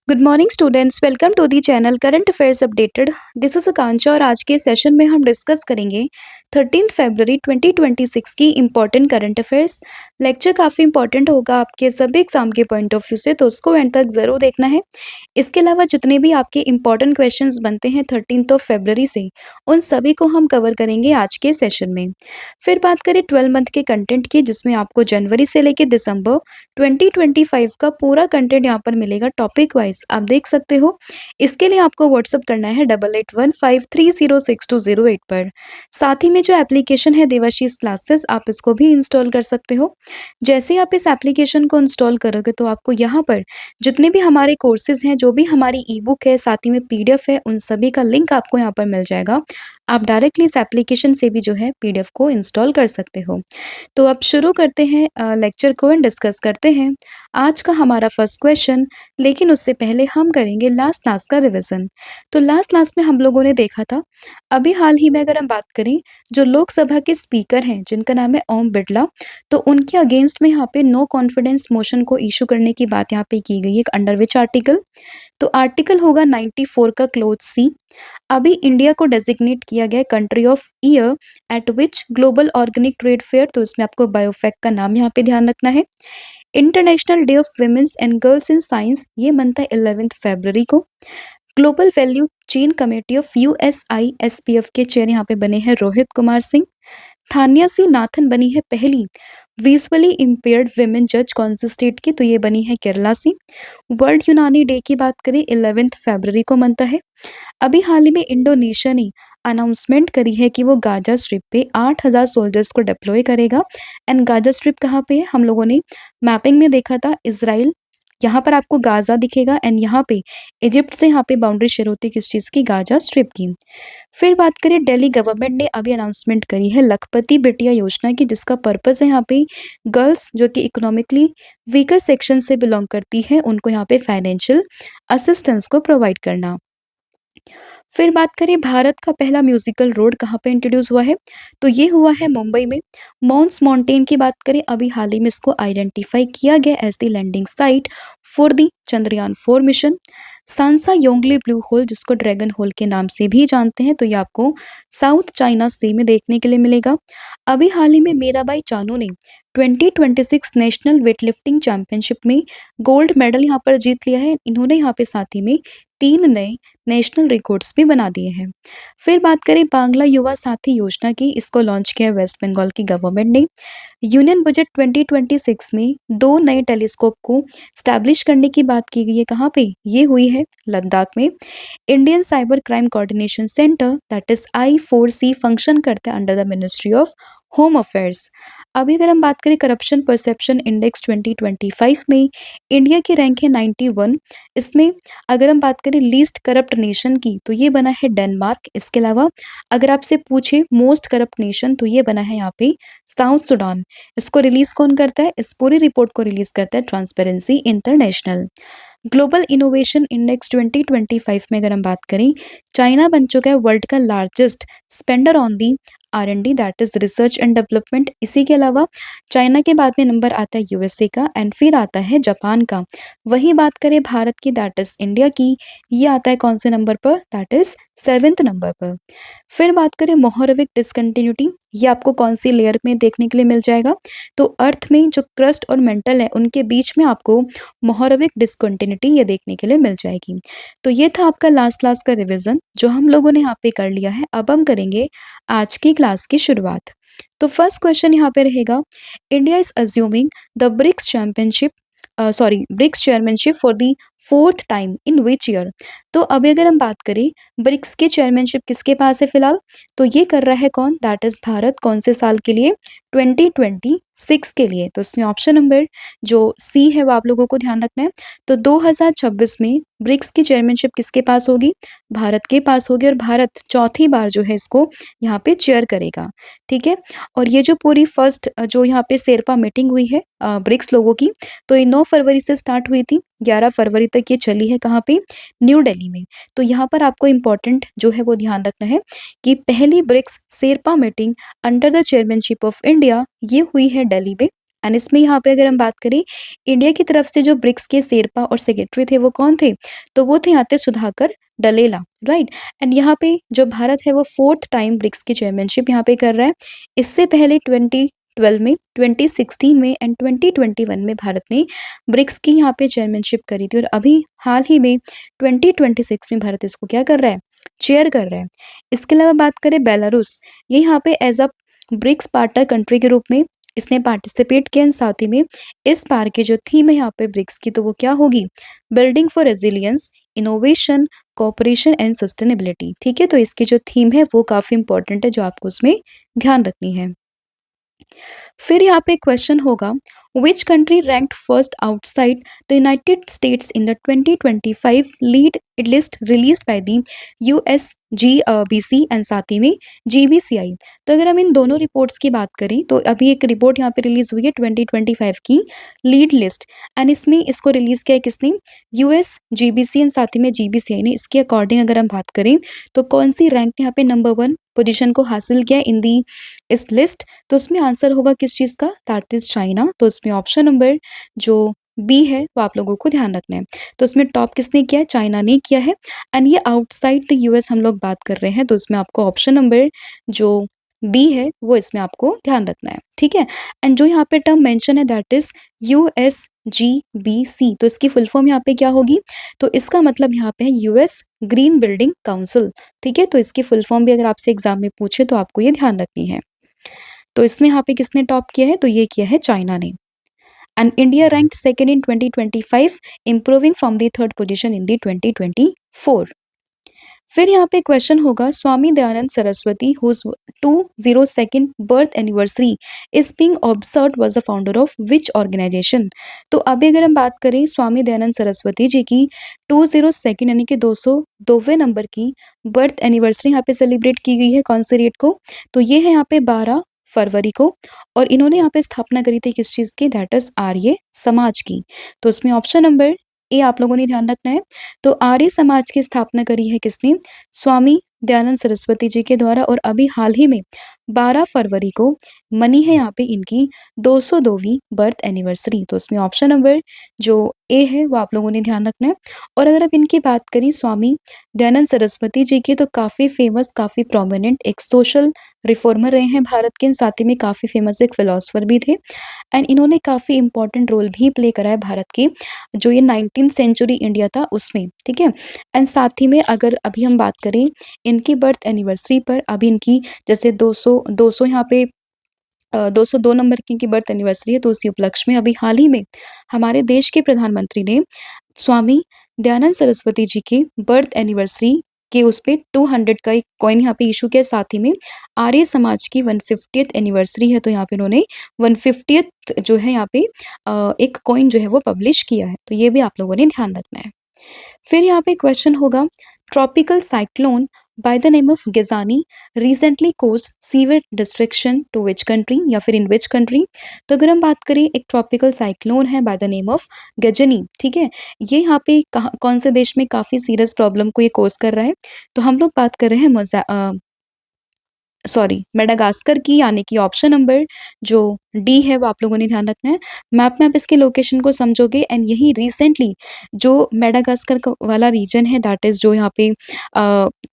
Good morning students, welcome to the channel current affairs updated. This is Akanksha और आज के session में हम डिस्कस करेंगे 13 फरवरी 2026 की इम्पॉर्टेंट करंट अफेयर्स। लेक्चर काफ़ी इंपॉर्टेंट होगा आपके सभी एग्जाम के पॉइंट ऑफ व्यू से, तो उसको एंड तक ज़रूर देखना है। इसके अलावा जितने भी आपके इम्पॉर्टेंट क्वेश्चंस बनते हैं 13 ऑफ फरवरी से, उन सभी को हम कवर करेंगे आज के सेशन में। फिर बात करें 12 मंथ के कंटेंट की, जिसमें आपको जनवरी से लेकर दिसंबर 2025 का पूरा कंटेंट यहाँ पर मिलेगा टॉपिक वाइज, आप देख सकते हो। इसके लिए आपको व्हाट्सअप करना है 8815306208 पर। साथ ही में जो एप्लीकेशन है देवाशीष क्लासेस, आप इसको भी इंस्टॉल कर सकते हो। जैसे ही आप इस एप्लीकेशन को इंस्टॉल करोगे तो आपको यहाँ पर जितने भी हमारे कोर्सेज हैं, जो भी हमारी ई बुक है, साथ ही में पीडीएफ है, उन सभी का लिंक आपको यहाँ पर मिल जाएगा। आप डायरेक्टली इस एप्लीकेशन से भी जो है पीडीएफ को इंस्टॉल कर सकते हो। तो अब शुरू करते हैं लेक्चर को एंड डिस्कस करते हैं आज का हमारा फर्स्ट क्वेश्चन। लेकिन उससे पहले हम करेंगे लास्ट क्लास का रिवीजन। तो लास्ट क्लास में हम लोगों ने देखा था, अभी हाल ही में अगर हम बात करें, जो लोकसभा के स्पीकर हैं जिनका नाम है ओम बिरला, तो उनके अगेंस्ट में यहाँ पे नो कॉन्फिडेंस मोशन को इशू करने की बात यहाँ पे की गई है। Under which article? तो आर्टिकल होगा 94 का क्लोज सी। अभी इंडिया को डेजिग्नेट किया गया country of year eight which global organic trade fair, तो इसमें आपको बायोफेक का नाम यहाँ पे ध्यान रखना है। International Day of Women's and Girls in Science, ये बनता है 11 फरवरी को। Global value chain committee of USISPF के चेयर यहाँ पे बने हैं रोहित कुमार सिंह। थानिया सी नाथन बनी है पहली विजुअली इम्पेयर्ड विमेन जज कौन से स्टेट की? तो ये बनी है केरला से। वर्ल्ड यूनानी डे की बात करें 11 फरवरी को मनता है। अभी हाल ही में इंडोनेशिया ने अनाउंसमेंट करी है कि वो गाजा स्ट्रिप पे 8,000 सोल्जर्स को डिप्लॉय करेगा। एंड गाजा स्ट्रिप कहाँ पे है? हम लोगों ने मैपिंग में देखा था, इजराइल। यहाँ पर आपको गाजा दिखेगा एंड यहाँ पे इजिप्ट से यहाँ पे बाउंड्री शेयर होती है किस चीज़ की? गाजा स्ट्रिप की। फिर बात करें, दिल्ली गवर्नमेंट ने अभी अनाउंसमेंट करी है लखपति बिटिया योजना की, जिसका पर्पस है यहाँ पे गर्ल्स जो कि इकोनॉमिकली वीकर सेक्शन से बिलोंग करती है, उनको यहाँ पे फाइनेंशियल असिस्टेंस को प्रोवाइड करना। फिर बात करें, भारत का पहला म्यूजिकल रोड कहाँ पे इंट्रोड्यूस हुआ है? तो ये हुआ है मुंबई में। माउंट्स माउंटेन की बात करें, अभी हाल ही में इसको आइडेंटिफाई किया गया as the landing site for the Chandrayaan 4 मिशन। सांसा योंगली ब्लू होल, जिसको ड्रैगन होल के नाम से भी जानते हैं, तो ये आपको साउथ चाइना सी में देखने के लिए मिलेगा। अभी हाल ही में मीराबाई चानू ने 2026 नेशनल वेटलिफ्टिंग चैंपियनशिप में गोल्ड मेडल यहाँ पर जीत लिया है। इन्होंने यहाँ पे साथ ही में 3 नए नेशनल रिकॉर्ड्स भी बना दिए हैं। फिर बात करें बांग्ला युवा साथी योजना की, इसको लॉन्च किया वेस्ट बंगाल की गवर्नमेंट ने। यूनियन बजट 2026 में 2 नए टेलीस्कोप को स्टैब्लिश करने की बात की गई है। कहाँ पे? ये हुई है लद्दाख में। Indian cyber crime coordination centre that is I4C function करता है under the ministry of home affairs. अभी अगर हम बात करें करप्शन परसेप्शन इंडेक्स 2025 में, इंडिया की रैंक है 91। इसमें अगर हम बात करें लीस्ट करप्ट नेशन की, तो ये बना है डेनमार्क। इसके अलावा अगर आपसे पूछे मोस्ट करप्ट नेशन, तो ये बना है यहाँ पे साउथ सुडान। इसको रिलीज कौन करता है? इस पूरी रिपोर्ट को रिलीज करता है transparency international. Global innovation index 2025 में अगर हम बात करें, चाइना बन चुका है वर्ल्ड का largest spender on the R&D, that is research and development. इसी के अलावा चाइना के बाद में नंबर आता है USA का एंड फिर आता है जापान का। वही बात करें भारत की, दैट इज इंडिया की, ये आता है कौन से नंबर पर? दैट इज 7th नंबर पर। फिर बात करें मोहरविक डिसकंटिन्यूटी, ये आपको कौन सी लेयर में देखने के लिए मिल जाएगा? तो अर्थ में जो क्रस्ट और मेंटल है उनके बीच में आपको मोहरविक डिसकंटिन्यूटी ये देखने के लिए मिल जाएगी। तो ये था आपका लास्ट क्लास का रिवीजन जो हम लोगों ने यहाँ पे कर लिया है। अब हम करेंगे आज की क्लास की शुरुआत। तो फर्स्ट क्वेश्चन यहाँ पे रहेगा, India is assuming the BRICS chairmanship for the 4th time in which year? तो अभी अगर हम बात करें ब्रिक्स की चेयरमैनशिप किसके पास है फिलहाल, तो ये कर रहा है कौन? That is Bharat. कौन से साल के लिए? 2026 के लिए। तो इसमें ऑप्शन नंबर जो सी है वो आप लोगों को ध्यान रखना है। तो 2026 में ब्रिक्स की चेयरमैनशिप किसके पास होगी? भारत के पास होगी, और भारत चौथी बार जो है इसको यहाँ पे चेयर करेगा। ठीक है। और ये जो पूरी फर्स्ट जो यहाँ पे शेरपा मीटिंग हुई है ब्रिक्स लोगों की, तो ये 9 फरवरी से स्टार्ट हुई थी, 11 फरवरी तक ये चली है। कहाँ पे? न्यू दिल्ली में। तो यहाँ पर आपको इम्पोर्टेंट जो है वो ध्यान रखना है कि पहली BRICS sherpa meeting under the chairmanship of India ये हुई है दिल्ली में एंड इसमें यहाँ पे अगर हम बात करें इंडिया की तरफ से जो ब्रिक्स के शेरपा और सेक्रेटरी थे वो कौन थे? तो वो थे यहाँ पे सुधाकर डलेला, राइट? एंड यहाँ पे जो भारत है वो 4th टाइम ब्रिक्स की चेयरमैनशिप यहाँ पे कर रहा है। इससे पहले 2012 में, 2016 में एंड 2021 में भारत ने ब्रिक्स की यहाँ पे चेयरमैनशिप करी थी और अभी हाल ही में 2026 में भारत इसको क्या कर रहा है? चेयर कर रहा है। इसके अलावा बात करें बेलारूस, ये यहाँ पे as a BRICS partner country के रूप में इसने पार्टिसिपेट किया एंड साथ ही में इस बार की जो थीम है यहाँ पे ब्रिक्स की तो वो क्या होगी? Building for resilience, innovation, cooperation and sustainability. ठीक है, तो इसकी जो थीम है वो काफी इंपॉर्टेंट है जो आपको उसमें ध्यान रखनी है। फिर यहाँ पे क्वेश्चन होगा which country ranked first outside the United states in the 2025 lead list released by the USGBC and साथ ही में GBCI। तो अगर हम इन दोनों रिपोर्ट्स की बात करें तो अभी एक रिपोर्ट यहाँ पे रिलीज हुई है 2025 की लीड लिस्ट एंड इसमें इसको रिलीज किया है किसने? USGBC एंड साथ ही में GBCI ने। इसके अकॉर्डिंग अगर हम बात करें तो कौन सी रैंक ने यहाँ पे नंबर 1 पोजीशन को हासिल किया इन दी इस लिस्ट? तो उसमें आंसर होगा किस चीज का? That is China. तो इसमें ऑप्शन नंबर जो बी है वो आप लोगों को ध्यान रखना है। तो इसमें टॉप किसने किया है? चाइना ने किया है एंड ये आउटसाइड द यूएस हम लोग बात कर रहे हैं तो इसमें आपको ऑप्शन नंबर जो बी है वो इसमें आपको ध्यान रखना है। ठीक है, एंड जो यहाँ पे टर्म मेंशन है दैट इज USGBC। तो इसकी फुल फॉर्म यहाँ पे क्या होगी? तो इसका मतलब यहाँ पे है यूएस ग्रीन बिल्डिंग काउंसिल। ठीक है, तो इसकी फुल फॉर्म भी अगर आपसे एग्जाम में पूछे तो आपको ये ध्यान रखनी है। तो इसमें यहाँ पे किसने टॉप किया है? तो ये किया है चाइना ने। And India ranked second in 2025, improving from the third position in the 2024। फिर यहाँ पे क्वेश्चन होगा Swami Dayanand Saraswati whose 202nd birth anniversary is being observed was the founder of which organisation? तो अभी अगर हम बात करें स्वामी दयानंद सरस्वती जी की 202nd यानी कि 202वें नंबर की बर्थ एनिवर्सरी यहाँ पे सेलिब्रेट की गई है कौन से डेट को? तो ये है यहाँ पे 12 फरवरी को और इन्होंने यहाँ पे स्थापना करी थी किस चीज की? दैट इज आर्य समाज की। तो उसमें ऑप्शन नंबर ए आप लोगों ने ध्यान रखना है। तो आर्य समाज की स्थापना करी है किसने? स्वामी दयानंद सरस्वती जी के द्वारा और अभी हाल ही में 12 फरवरी को मनी है यहाँ पे इनकी 202वीं बर्थ एनिवर्सरी। तो उसमें ऑप्शन नंबर जो ए है वो आप लोगों ने ध्यान रखना है। और अगर अब इनकी बात करें स्वामी दयानंद सरस्वती जी की तो काफी फेमस, काफी प्रोमिनेंट एक सोशल रिफॉर्मर रहे हैं भारत के, साथ ही में काफी फेमस एक फिलोसफर भी थे एंड इन्होंने काफी इंपॉर्टेंट रोल भी प्ले करा है भारत के जो ये 19th सेंचुरी इंडिया था उसमें। ठीक है, एंड साथ ही में अगर अभी हम बात करें इनकी बर्थ एनिवर्सरी पर अभी इनकी जैसे 200 यहाँ पे 202 नंबर की इनकी बर्थ एनिवर्सरी है तो उसी उपलक्ष्य में अभी हाल ही में हमारे देश के प्रधानमंत्री ने स्वामी दयानंद सरस्वती जी की बर्थ एनिवर्सरी के उस पे 200 का एक कॉइन यहाँ पे इशू किया। साथ ही में आर्य समाज की 150th एनिवर्सरी है तो यहाँ पे उन्होंने 150th जो है यहाँ पे एक कॉइन जो है वो पब्लिश किया है। तो ये भी आप लोगों ने ध्यान रखना है। फिर यहाँ पे क्वेश्चन होगा tropical cyclone by the name of Gezani recently cause severe destruction to which country या फिर इन विच कंट्री? तो अगर हम बात करें एक ट्रॉपिकल साइक्लोन है by the name of Gezani. ठीक है, ये यहाँ पे कौन से देश में काफी सीरियस प्रॉब्लम को ये कोज कर रहा है? तो हम लोग बात कर रहे हैं मेडागास्कर की, यानी कि ऑप्शन नंबर जो डी है वो आप लोगों ने ध्यान रखना है। मैप में आप इसके लोकेशन को समझोगे एंड यही रिसेंटली जो मेडागास्कर का वाला रीजन है दैट इज जो यहाँ पे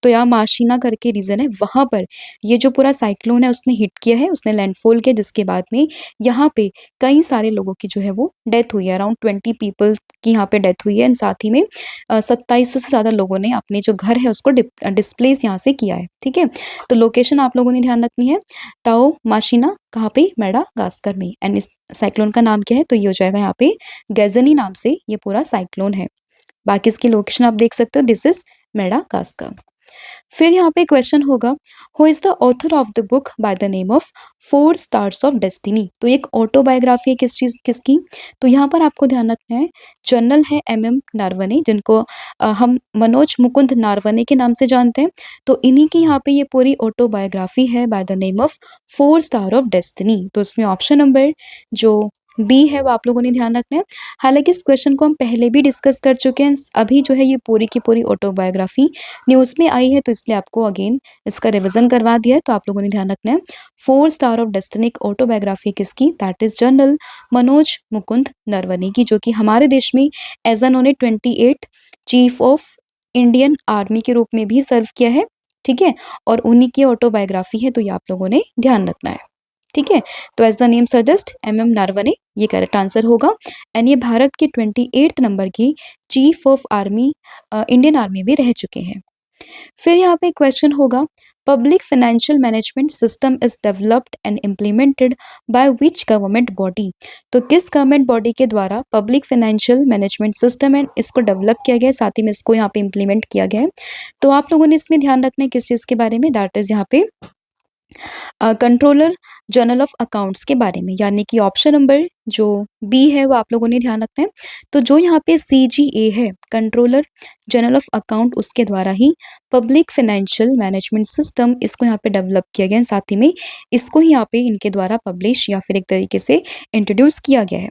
तोयामाशीना करके रीजन है वहां पर ये जो पूरा साइक्लोन है उसने हिट किया है, उसने लैंडफॉल किया जिसके बाद में यहाँ पे कई सारे लोगों की जो है वो डेथ हुई है। अराउंड 20 पीपल की यहाँ पे डेथ हुई है एंड साथ ही में 2700 से ज्यादा लोगों ने अपने जो घर है उसको डिस्प्लेस यहाँ से किया है। ठीक है, तो लोकेशन आप लोगों ने ध्यान रखनी है ताओ माशिना कहाँ पे? मेडागास्कर में। एंड इस साइक्लोन का नाम क्या है? तो ये हो जाएगा यहाँ पे गैजनी नाम से ये पूरा साइक्लोन है। बाकी इसकी लोकेशन आप देख सकते हो, दिस इज मेडागास्कर। फिर यहाँ पे क्वेश्चन होगा who is the author of the book by the name of 4 stars of destiny? तो एक ऑटोबायोग्राफी है किसकी? तो यहाँ पर आपको ध्यान रखना है जनरल है MM नारवने जिनको हम मनोज मुकुंद नारवने के नाम से जानते हैं। तो इन्हीं की यहाँ पे ये पूरी ऑटोबायोग्राफी है by the name of 4 star of destiny. तो इसमें ऑप्शन नंबर जो बी है वो आप लोगों ने ध्यान रखना है। हालाँकि इस क्वेश्चन को हम पहले भी डिस्कस कर चुके हैं, अभी जो है ये पूरी की पूरी ऑटोबायोग्राफी न्यूज़ में आई है, तो इसलिए आपको अगेन इसका रिवीजन करवा दिया है, तो आप लोगों ने ध्यान रखना है। 4 स्टार ऑफ डेस्टिनी ऑटोबायोग्राफी किसकी? That is general Manoj Mukund Naravane की, जो कि हमारे देश में एज उन्होंने 28th chief of Indian army के रूप में भी सर्व किया है, ठीक है? और उन्हीं की ऑटोबायोग्राफी है, तो ये आप लोगों ने ध्यान रखना है, ठीक है? तो as the name suggest M Naravane ये करेक्ट आंसर होगा। एंड ये भारत के 28th नंबर की chief of army Indian army में रह चुके हैं। फिर यहाँ पे क्वेश्चन होगा, public financial management system is developed and implemented by which government body? तो किस गवर्नमेंट बॉडी के द्वारा पब्लिक फाइनेंशियल मैनेजमेंट सिस्टम है इसको डेवलप किया गया है, साथ ही में इसको यहाँ पे इम्प्लीमेंट किया गया है। तो आप लोगों ने इसमें ध्यान रखना है किस चीज़ के बारे में, दैट इज यहाँ पे कंट्रोलर जनरल ऑफ अकाउंट्स के बारे में, यानी कि ऑप्शन नंबर जो बी है वो आप लोगों ने ध्यान रखना है। तो जो यहाँ पे सीजीए है, कंट्रोलर जनरल ऑफ अकाउंट, उसके द्वारा ही पब्लिक फाइनेंशियल मैनेजमेंट सिस्टम इसको यहाँ पे डेवलप किया गया है, साथ ही में इसको ही यहाँ पे इनके द्वारा पब्लिश या फिर एक तरीके से इंट्रोड्यूस किया गया है।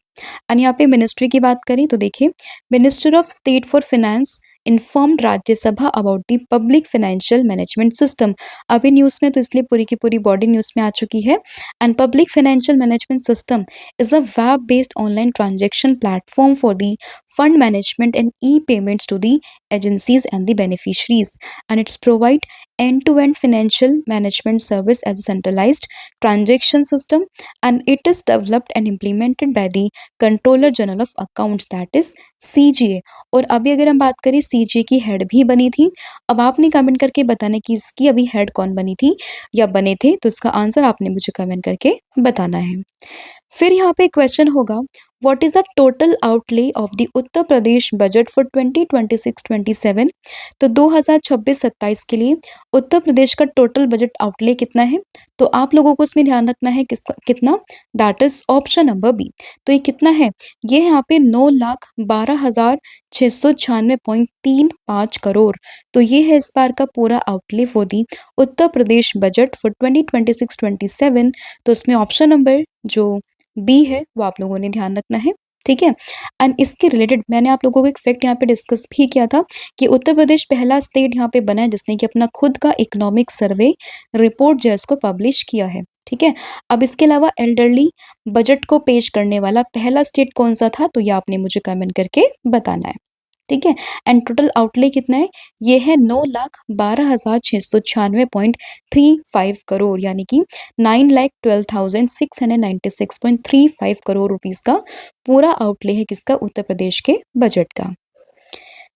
और यहाँ पे मिनिस्ट्री की बात करें तो देखिए, minister of state for finance informed Rajya Sabha about the public financial management system. अभी न्यूज़ में तो इसलिए पूरी की पूरी बॉडी न्यूज़ में आ चुकी है। And public financial management system is a web based online transaction platform for the fund management and e-payments to the agencies and the beneficiaries, and it's provide end-to-end financial management service as a centralized transaction system, and it is developed and implemented by the Controller General of Accounts, that is CGA। और अभी अगर हम बात करें, CGA की head भी बनी थी। अब आपने कमेंट करके बताना कि इसकी अभी हेड कौन बनी थी या बने थे, तो इसका आंसर आपने मुझे कमेंट करके बताना है। फिर यहाँ पे क्वेश्चन होगा, what is the total outlay of the Uttar Pradesh budget for 2026-27? तो 2026-27 के लिए उत्तर प्रदेश का टोटल बजट आउटले कितना है? तो आप लोगों को इसमें ध्यान रखना है कितना, that is option number B. तो ये कितना है? ये यहाँ पे 9,12,696.35 करोड़। तो ये है इस बार का पूरा outlay for the Uttar Pradesh budget for 2026-27। तो इसमें ऑप्शन नंबर जो बी है वो आप लोगों ने ध्यान रखना है, ठीक है? एंड इसके रिलेटेड मैंने आप लोगों को एक फैक्ट यहाँ पे डिस्कस भी किया था कि उत्तर प्रदेश पहला स्टेट यहाँ पे बना है जिसने कि अपना खुद का इकोनॉमिक सर्वे रिपोर्ट जो है इसको पब्लिश किया है, ठीक है? अब इसके अलावा एल्डरली बजट को पेश करने वाला पहला स्टेट कौन सा था, तो ये आपने मुझे कमेंट करके बताना है, ठीक है? एंड टोटल आउटले कितना है? ये है 9,12,696.35 करोड़, यानी कि 9,12,696.35 करोड़ रुपीस का पूरा आउटले है किसका? उत्तर प्रदेश के बजट का।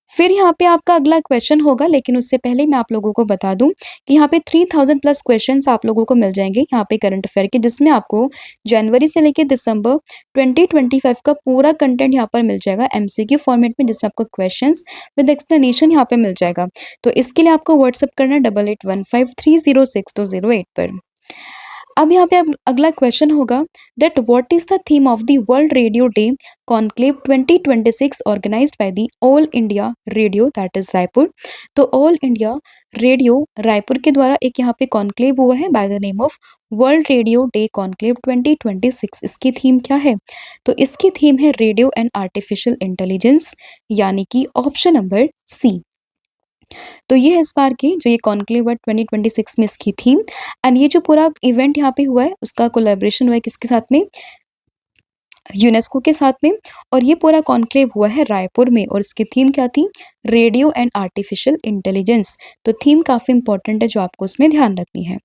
फिर यहाँ पे आपका अगला क्वेश्चन होगा, लेकिन उससे पहले मैं आप लोगों को बता दूं कि यहाँ पे 3000 प्लस क्वेश्चंस आप लोगों को मिल जाएंगे यहाँ पे करंट अफेयर के, जिसमें आपको जनवरी से लेके दिसंबर 2025 का पूरा कंटेंट यहाँ पर मिल जाएगा एमसीक्यू फॉर्मेट में, जिसमें आपको क्वेश्चंस विद एक्सप्लेनेशन यहाँ पे मिल जाएगा। तो इसके लिए आपको व्हाट्सअप करना 8815306208 पर। अब यहाँ पे अगला क्वेश्चन होगा, that what is the theme of the World Radio Day conclave 2026 organised by the All India Radio, that is Raipur. तो ऑल इंडिया रेडियो रायपुर के द्वारा एक यहाँ पे कॉन्क्लेव हुआ है by the name of world Radio Day conclave 2026। इसकी theme क्या है? तो इसकी थीम है रेडियो एंड आर्टिफिशियल इंटेलिजेंस, यानी कि ऑप्शन नंबर सी। तो ये है इस बार की जो ये कॉन्क्लेव 2026 में इसकी थीम। एंड ये जो पूरा इवेंट यहाँ पे हुआ है उसका कोलैबोरेशन हुआ है किसके साथ में? यूनेस्को के साथ में। और ये पूरा कॉन्क्लेव हुआ है रायपुर में, और इसकी थीम क्या थी? Radio and artificial intelligence. तो थीम काफी इंपॉर्टेंट है जो आपको उसमें ध्यान रखनी है।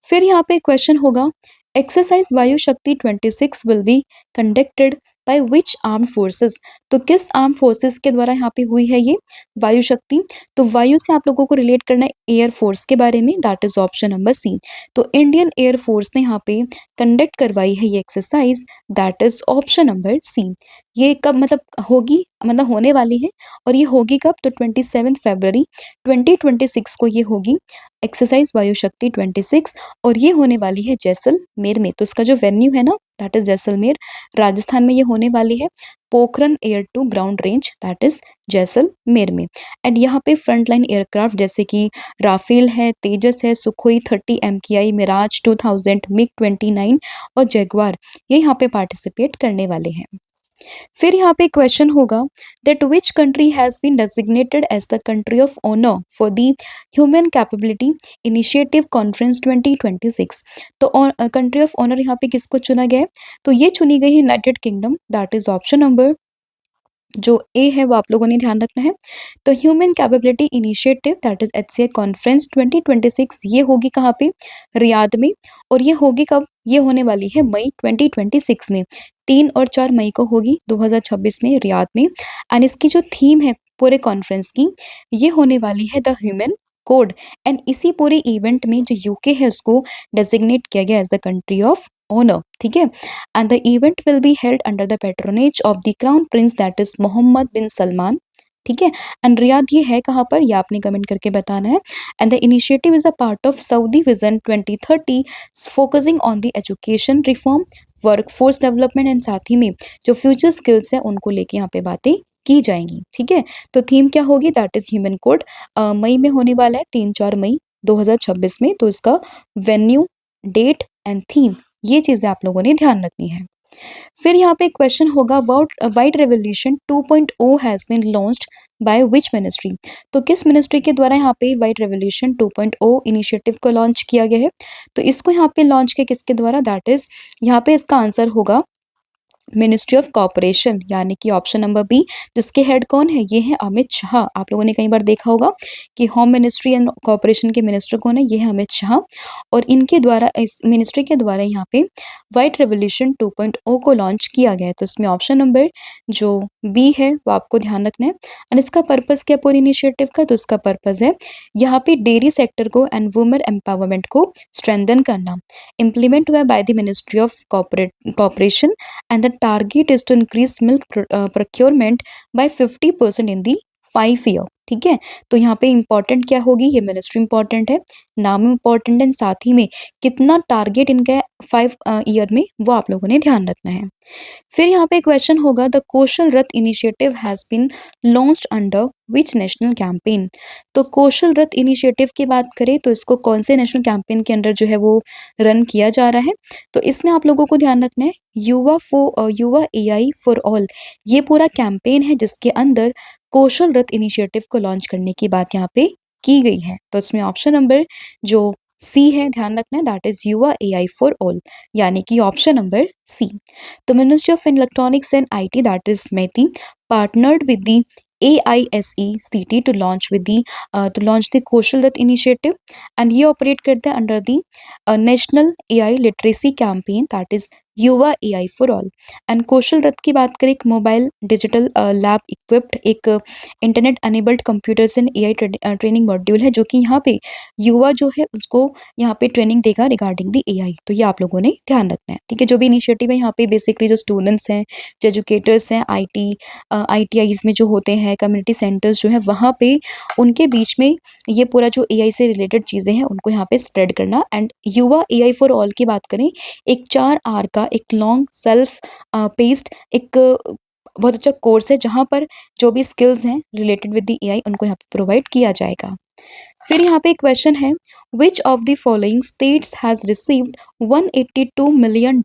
फिर यहाँ पे क्वेश्चन होगा, एक्सरसाइज वायु शक्ति 26 will be conducted by which armed forces? तो किस आर्म फोर्सेस के द्वारा यहाँ पे हुई है ये वायु शक्ति? तो वायु से आप लोगों को रिलेट करना है एयर फोर्स के बारे में, that is option number C. तो इंडियन एयर फोर्स ने यहाँ पे कंडक्ट करवाई है ये exercise, that is option number C. ये कब मतलब होगी, मतलब होने वाली है, और ये होगी कब, तो 27 फरवरी 2026 को ये होगी एक्सरसाइज वायु शक्ति 26, और ये होने वाली है जैसलमेर में। तो इसका जो वेन्यू है ना, दैट इज जैसलमेर, राजस्थान में ये होने वाली है। Pokhran air to ground range, that is Jaisalmer में। एंड यहाँ पे फ्रंटलाइन एयरक्राफ्ट जैसे कि राफेल है, तेजस है, सुखोई 30 MKI, मिराज 2000, मिग 29 और जगुआर, ये यहाँ पे पार्टिसिपेट करने वाले हैं। फिर यहाँ पे क्वेश्चन होगा that which country has been designated as the country of honour for the human capability initiative conference 2026। तो कंट्री ऑफ ऑनर यहाँ पे किसको चुना गया है, तो ये चुनी गई है United kingdom, that is option number जो ए है वो आप लोगों ने ध्यान रखना है। तो human capability initiative that is HCI conference 2026, ये होगी कहाँ पे, रियाद में। और ये होगी कब, ये होने वाली है मई 2026 में, 3 और 4 मई को होगी 2026 में रियाद में। एंड इसकी जो थीम है पूरे कॉन्फ्रेंस की, ये होने वाली है द ह्यूमन कोड। एंड इसी पूरे इवेंट में जो यूके है उसको डेजिग्नेट किया गया as the country of honour, ठीक है। And the event will be held under the patronage of the crown prince that is Mohammed bin Salman, ठीक है। एंड रियाद ये है कहाँ पर, ये आपने कमेंट करके बताना है। And the initiative is a part of Saudi vision 2030 focusing on the education reform, workforce development and साथ ही में जो फ्यूचर स्किल्स है उनको लेके यहाँ पे बातें की जाएंगी, ठीक है। तो थीम क्या होगी, दैट इज ह्यूमन कोड, मई में होने वाला है, 3-4 मई 2026 में। तो इसका वेन्यू, डेट एंड थीम, ये चीजें आप लोगों ने ध्यान रखनी है। फिर यहाँ पे क्वेश्चन होगा white revolution 2.0 has been launched by which ministry. तो किस मिनिस्ट्री के द्वारा यहाँ पे वाइट रेवोल्यूशन 2.0 इनिशिएटिव को लॉन्च किया गया है, तो इसको यहाँ पे लॉन्च किया किसके द्वारा, दैट इज यहाँ पे इसका आंसर होगा मिनिस्ट्री ऑफ कॉपरेशन, यानी कि ऑप्शन नंबर बी, जिसके हेड कौन है, ये है अमित शाह। आप लोगों ने कई बार देखा होगा कि होम मिनिस्ट्री एंड कॉपरेशन के मिनिस्टर कौन है, ये है अमित शाह। और इनके द्वारा, इस मिनिस्ट्री के द्वारा यहाँ पे व्हाइट रेवोल्यूशन 2.0 को लॉन्च किया गया है। तो इसमें ऑप्शन नंबर जो बी है वो आपको ध्यान रखना है। एंड इसका पर्पज क्या पूरी इनिशिएटिव का, तो इसका पर्पज है यहाँ पे डेयरी सेक्टर को एंड वुमेन एम्पावरमेंट को स्ट्रेंथन करना। इम्प्लीमेंट हुआ by the ministry of corporation and the target is to increase milk procurement by 50% in the 5 year, ठीक है। तो यहाँ पे इंपॉर्टेंट क्या होगी, ये मिनिस्ट्री इंपॉर्टेंट है, नाम इंपॉर्टेंट है, साथ ही में कितना टारगेट इनका 5 ईयर में, वो आप लोगों ने ध्यान रखना है। फिर यहाँ पे क्वेश्चन होगा the Kaushal Rath initiative has been launched under which national campaign. तो कौशल रथ इनिशिएटिव की बात करें तो इसको कौन से नेशनल कैंपेन के अंडर जो है वो रन किया जा रहा है, तो इसमें आप लोगों को ध्यान रखना है युवा AI फॉर ऑल, ये पूरा कैंपेन है जिसके अंदर कौशल रथ इनिशिएटिव को लॉन्च करने की बात यहाँ पे की गई है। तो इसमें ऑप्शन नंबर जो सी है ध्यान रखना है, दैट इज युवा AI फॉर ऑल, यानी कि ऑप्शन नंबर सी। तो ministry of electronics and IT, that is METI, partnered with the AISECT to launch the Kaushal Rath initiative, and ये ऑपरेट करता है under the national AI literacy campaign, that is युवा AI for all. And कौशल रथ की बात करें, एक mobile digital lab equipped एक internet enabled computers and AI training module है, जो कि यहाँ पे युवा जो है उसको यहाँ पे ट्रेनिंग देगा रिगार्डिंग दी AI। तो ये आप लोगों ने ध्यान रखना है, ठीक है। जो भी इनिशिएटिव है यहाँ पे बेसिकली जो स्टूडेंट्स हैं, जो एजुकेटर्स हैं, ITIs में जो होते हैं, कम्युनिटी सेंटर्स जो है वहाँ पे उनके बीच में ये पूरा जो AI से रिलेटेड चीज़ें हैं उनको यहाँ पे स्प्रेड करना। एंड युवा AI फॉर ऑल की बात करें, एक 4 आर का एक लॉन्ग सेल्फ पेस्ड एक बहुत अच्छा कोर्स है जहाँ पर जो भी स्किल्स हैं रिलेटेड विद द AI उनको यहाँ पे प्रोवाइड किया जाएगा। फिर यहाँ पे क्वेश्चन है which of the following states has received $182 million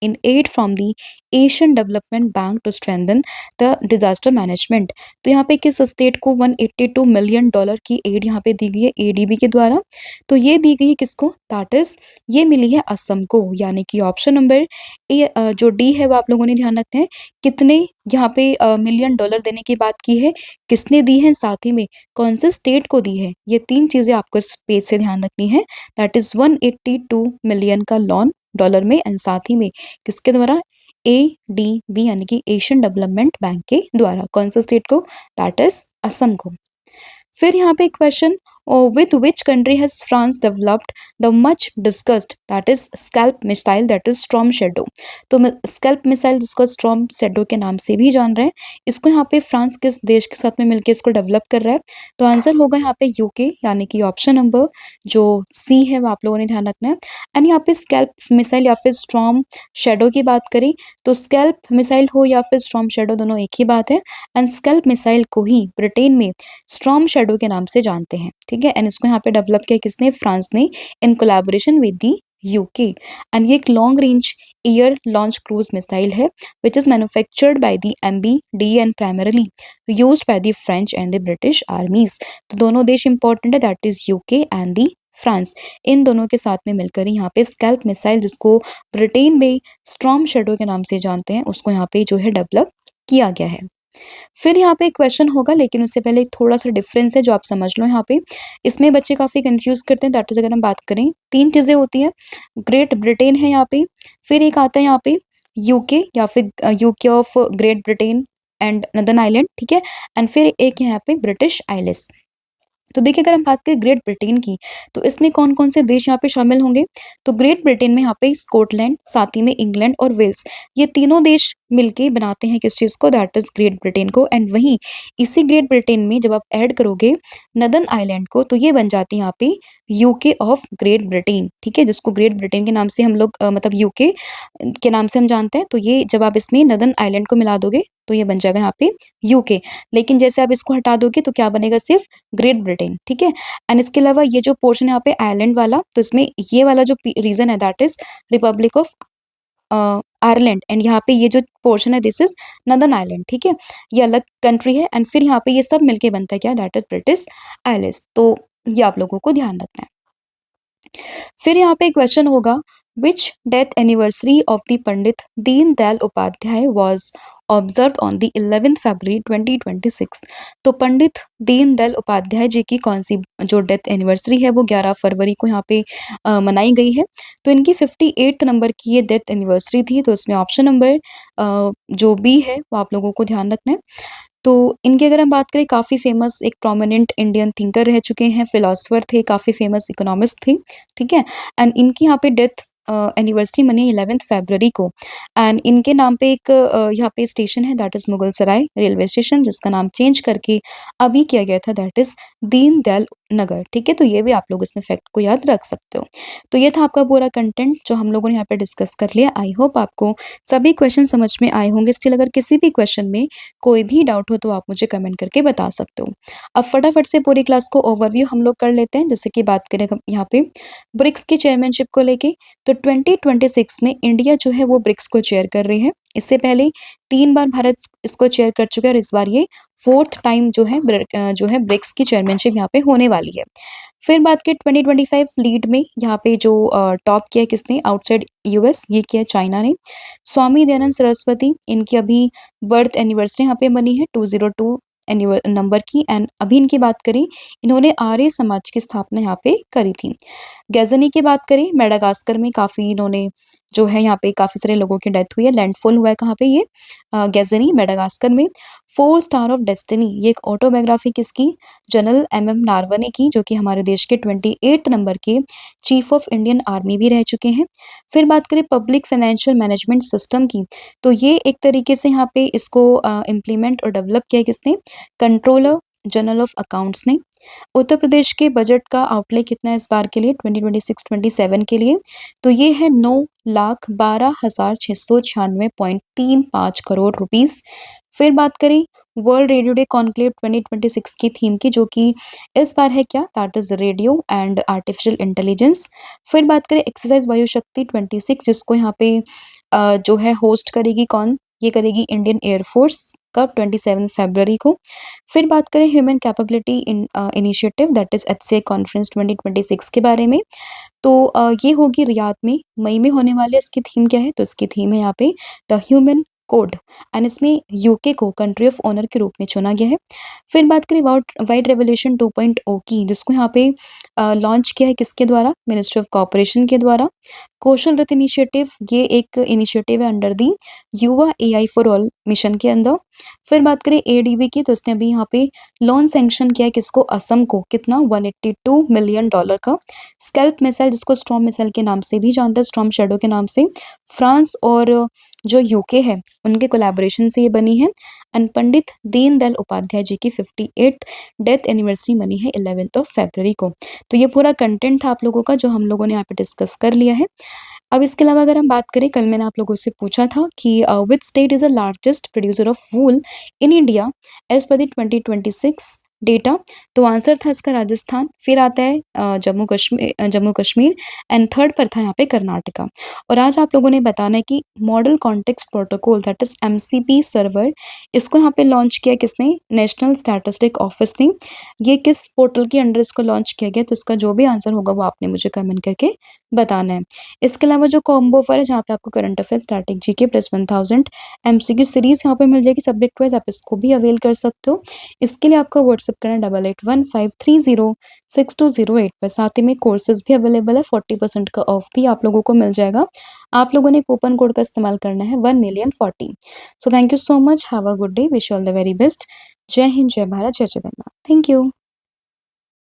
in aid from the Asian Development Bank to strengthen the disaster management. तो यहाँ पे किस स्टेट को $182 million की एड यहाँ पे दी गई है ADB के द्वारा, तो ये दी गई है किसको, दैट इज ये मिली है असम को, यानी कि ऑप्शन नंबर ए जो डी है वो आप लोगों ने ध्यान रखना है। कितने यहाँ पे $1 million देने की बात की है, किसने दी है, साथ ही में कौन से स्टेट को दी है, ये 3 चीजें आपको इस पेज से ध्यान रखनी है। दैट इज 182 मिलियन का लोन डॉलर में, एंड साथ ही में किसके द्वारा, ADB यानी कि एशियन डेवलपमेंट बैंक के द्वारा। कौन सा स्टेट को, दैट इज असम को। फिर यहाँ पे question with which country has France developed the much discussed that is scalp missile that is Storm Shadow। तो स्कैल्प मिसाइल जिसको स्टॉर्म शैडो के नाम से भी जान रहे हैं, इसको यहाँ पे फ्रांस किस देश के साथ में मिलकर इसको डेवलप कर रहा है? तो आंसर होगा यहाँ पे यूके, यानी कि ऑप्शन नंबर जो सी है वो आप लोगों ने ध्यान रखना है। एंड यहाँ पे स्कैल्प मिसाइल या फिर स्टॉर्म शैडो की बात करें तो स्कैल्प मिसाइल हो या फिर स्टॉर्म शैडो दोनों एक ही बात है। एंड स्कैल्प मिसाइल को ही ब्रिटेन में स्टॉर्म शैडो के नाम से जानते हैं, ठीक है। एंड इसको यहाँ पे डेवलप किया किसने? फ्रांस ने, in collaboration with the UK. And ये एक long range air launch cruise missile है which is manufactured by the MBD and primarily used by the French and the British armies. तो दोनों देश इंपॉर्टेंट है, that is UK and the France. इन दोनों के साथ में मिलकर ही यहाँ पे स्कैल्प मिसाइल जिसको ब्रिटेन में स्टॉर्म शैडो के नाम से जानते हैं उसको यहाँ पे जो है डेवलप किया गया है। फिर यहाँ पे एक क्वेश्चन होगा, लेकिन उससे पहले एक थोड़ा सा डिफरेंस है जो आप समझ लो यहाँ पे। इसमें बच्चे काफी कंफ्यूज करते हैं, दैट इज अगर हम बात करें तीन चीजें होती हैं। ग्रेट ब्रिटेन है यहाँ पे, फिर एक आता है यहाँ पे यूके या फिर UK of great Britain and northern island, ठीक है। एंड फिर एक है यहाँ पे ब्रिटिश आइलेस। तो देखिए अगर हम बात करें ग्रेट ब्रिटेन की तो इसमें कौन कौन से देश यहाँ पे शामिल होंगे? तो ग्रेट ब्रिटेन में यहाँ पे स्कॉटलैंड, साथ ही में इंग्लैंड और वेल्स, ये तीनों देश मिलके बनाते हैं किस चीज को? दैट इज ग्रेट ब्रिटेन को। एंड वहीं इसी ग्रेट ब्रिटेन में जब आप ऐड करोगे नदर्न आइलैंड को तो ये बन जाती है यहाँ पे यूके ऑफ ग्रेट ब्रिटेन, ठीक है, जिसको ग्रेट ब्रिटेन के नाम से हम लोग मतलब यूके के नाम से हम जानते हैं। तो ये जब आप इसमें नदर्न आइलैंड को मिला दोगे तो ये बन जाएगा यहाँ पे यूके। लेकिन जैसे आप इसको हटा दोगे तो क्या बनेगा? सिर्फ ग्रेट ब्रिटेन, ठीक है। एंड इसके अलावा ये जो पोर्शन है यहाँ पे आयरलैंड वाला, तो इसमें ये वाला जो रीजन है that is Republic of Ireland. And यहाँ पे ये जो पोर्शन है दिस इज नदर्न आइलैंड, ठीक है, ये अलग कंट्री है। एंड फिर यहाँ पे ये सब मिलके बनता है क्या? That is British eyelash. तो ये आप लोगों को ध्यान रखना है। फिर यहाँ पे क्वेश्चन होगा which death anniversary of the Pandit Deendayal Upadhyaya was observe on the 11th February 2026। तो पंडित दीनदयाल उपाध्याय जी की कौन सी जो डेथ एनिवर्सरी है वो 11 फरवरी को यहाँ पे मनाई गई है। तो इनकी 58th नंबर की ये डेथ एनिवर्सरी थी। तो इसमें ऑप्शन नंबर जो बी है वो आप लोगों को ध्यान रखना है। तो इनकी अगर हम बात करें काफ़ी फेमस एक प्रोमिनेंट इंडियन थिंकर रह चुके हैं, फिलोसफर थे, काफ़ी फेमस इकोनॉमिस्ट थे, ठीक है। एंड इनकी यहाँ पे डेथ एनिवर्सरी मनी 11th फरवरी को। एंड इनके नाम पे एक यहाँ पे स्टेशन है that is Mughal Sarai railway station, जिसका नाम चेंज करके अभी किया गया था दैट इज दीनदयाल नगर, ठीक है। तो ये भी आप लोग इसमें फैक्ट को याद रख सकते हो। तो ये था आपका पूरा कंटेंट जो हम लोगों ने यहाँ पे डिस्कस कर लिया। आई होप आपको सभी क्वेश्चन समझ में आए होंगे। स्टिल अगर किसी भी क्वेश्चन में कोई भी डाउट हो तो आप मुझे कमेंट करके बता सकते हो। अब फटाफट से पूरी क्लास को ओवरव्यू हम लोग कर लेते हैं। जैसे कि बात करें हम यहाँ पे ब्रिक्स की चेयरमैनशिप को लेके, तो 2026 में इंडिया जो है वो ब्रिक्स को चेयर कर रही है। इससे पहले 3 बार भारत इसको चेयर कर चुका है और इस बार ये 4th टाइम जो है ब्रिक्स की चेयरमैनशिप यहाँ पे होने वाली है। फिर बात करें 2025 लीड में यहाँ पे जो टॉप किया है किसने आउटसाइड यूएस, ये किया चाइना ने। स्वामी दयानंद सरस्वती, इनकी अभी बर्थ एनिवर्सरी यहाँ पे बनी है 202 नंबर की। एंड अभी इनकी बात करें, इन्होंने आर्य समाज की स्थापना यहाँ पे करी थी। गैजनी की बात करें, मेडागास्कर में काफी इन्होंने जो है यहाँ पे काफी सारे लोगों की डेथ हुई है। लैंडफॉल हुआ है कहाँ पे? ये गैजनी मेडागास्कर में। 4 स्टार ऑफ डेस्टिनी, ये एक ऑटोबायोग्राफी किसकी? जनरल MM नारवने की, जो कि हमारे देश के 28th नंबर के चीफ ऑफ इंडियन आर्मी भी रह चुके हैं। फिर बात करें पब्लिक फाइनेंशियल मैनेजमेंट सिस्टम की, तो ये एक तरीके से यहाँ पे इसको इम्प्लीमेंट और डेवलप किया किसने? कंट्रोलर जनरल ऑफ अकाउंट्स ने। उत्तर प्रदेश के बजट का आउटले कितना है इस बार के लिए 2026-27 के लिए? तो ये है 9,12,696.35 करोड़ रुपीस। फिर बात करें वर्ल्ड रेडियो डे कॉन्क्लेव 2026 की थीम की, जो कि इस बार है क्या? That is radio and artificial intelligence. फिर बात करें एक्सरसाइज वायु शक्ति 26, जिसको यहाँ पे जो है होस्ट करेगी कौन? ये करेगी इंडियन एयरफोर्स, कब? 27 फरवरी को। फिर बात करें human capability initiative that is HCI conference 2026 के बारे में, तो ये होगी रियाद में मई में होने वाले। इसकी थीम क्या है? तो इसकी थीम है यहाँ पे द ह्यूमन कोड। एंड इसमें यूके को कंट्री ऑफ ऑनर के रूप में चुना गया है। फिर बात करें वाइट रेवोल्यूशन 2.0 की, जिसको यहाँ पे लॉन्च किया है किसके द्वारा? मिनिस्ट्री ऑफ कॉर्पोरेशन के द्वारा। कौशल रथ इनिशिएटिव, ये एक इनिशिएटिव है अंडर दी युवा AI फॉर ऑल मिशन के अंदर। फिर बात करें एडीबी की, तो उसने अभी यहाँ पे लोन सैंक्शन किया है किसको, असम को, कितना 182 मिलियन डॉलर का। स्कैल्प मिसाइल जिसको स्टॉर्म मिसाइल के नाम से भी जानते हैं, स्टॉर्म शैडो के नाम से, फ्रांस और जो यूके है उनके कोलैबोरेशन से ये बनी है। एंड पंडित दीनदयाल उपाध्याय जी की 58th डेथ एनिवर्सरी बनी है 11th ऑफ फरवरी को। तो ये पूरा कंटेंट था आप लोगों का जो हम लोगों ने यहाँ पे डिस्कस कर लिया है। अब इसके अलावा अगर हम बात करें, कल मैंने आप लोगों से पूछा था कि which state is the largest producer of wool in India as per the 2026 data, तो आंसर था इसका राजस्थान। फिर आता है जम्मू कश्मीर एंड थर्ड पर था यहाँ पे कर्नाटका। और आज आप लोगों ने बताना है कि model context protocol that is MCP server, इसको यहाँ पे लॉन्च किया किसने, नेशनल स्टैटिस्टिक ऑफिस ने। ये किस पोर्टल के अंडर इसको लॉन्च किया गया, तो इसका जो भी आंसर होगा वो आपने मुझे कमेंट करके बताना है। इसके अलावा जो कॉम्बो ऑफर है जहाँ पे आपको current affair, static GK plus 1000 MCQ series यहाँ पे मिल जाएगी सब्जेक्ट वाइज, आप इसको भी अवेल कर सकते हो। इसके लिए आपको व्हाट्सअप करना 8815306208 पर। साथ ही में कोर्सेज भी अवेलेबल है, 40% का ऑफ भी आप लोगों को मिल जाएगा। आप लोगों ने कूपन कोड का इस्तेमाल करना है 1,000,040। So thank you so much, have a good day, wish all the very best. जय हिंद, जय भारत, जय जगन्नाथ। Thank you.